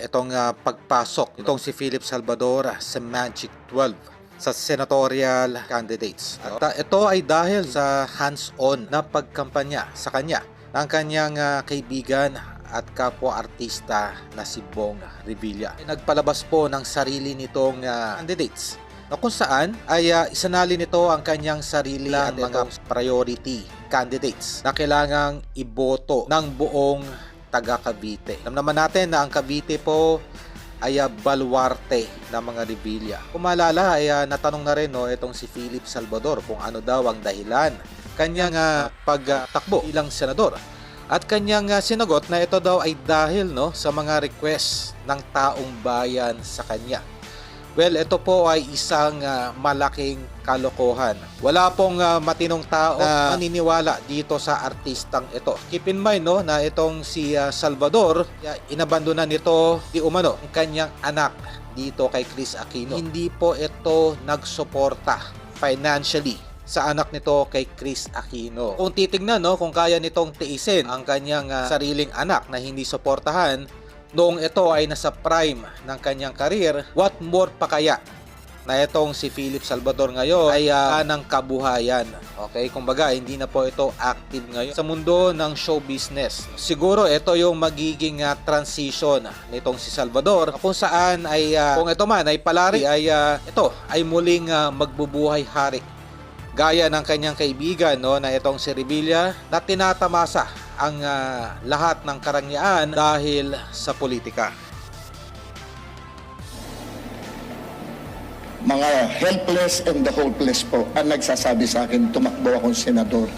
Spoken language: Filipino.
Itong pagpasok itong si Philip Salvador sa Magic 12 sa senatorial candidates. At ito ay dahil sa hands-on na pagkampanya sa kanya ng kanyang kaibigan at kapwa-artista na si Bong Revilla. Nagpalabas po ng sarili nitong candidates na kung saan ay isanali nito ang kanyang sarili at mga priority candidates na kailangang iboto ng buong taga Cavite. Alam naman natin na ang Cavite po ay baluarte ng mga Revilla. Kung maalala ay natanong na rin itong si Philip Salvador kung ano daw ang dahilan kanyang pagtakbo bilang senador. At kanyang sinagot na ito daw ay dahil sa mga request ng taong bayan sa kanya. Well, ito po ay isang malaking kalokohan. Wala pong matinong tao na maniniwala dito sa artistang ito. Keep in mind na itong si Salvador, inabandonan nito di umano ang kanyang anak dito kay Chris Aquino. Hindi po ito nagsuporta financially sa anak nito kay Chris Aquino. Kung titignan kung kaya nitong tiisin ang kanyang sariling anak na hindi suportahan noong ito ay nasa prime ng kanyang career, what more pa kaya na itong si Philip Salvador ngayon ay ng kabuhayan. Okay, kumbaga hindi na po ito active ngayon sa mundo ng show business. Siguro ito yung magiging transition nitong si Salvador kung saan ay kung ito man ay palari ay ito ay muling magbubuhay hari. Gaya ng kanyang kaibigan na itong si Revilla na tinatamasa ang lahat ng karangyaan dahil sa politika. Mga helpless and the hopeless po ang nagsasabi sa akin tumakbo akong senador.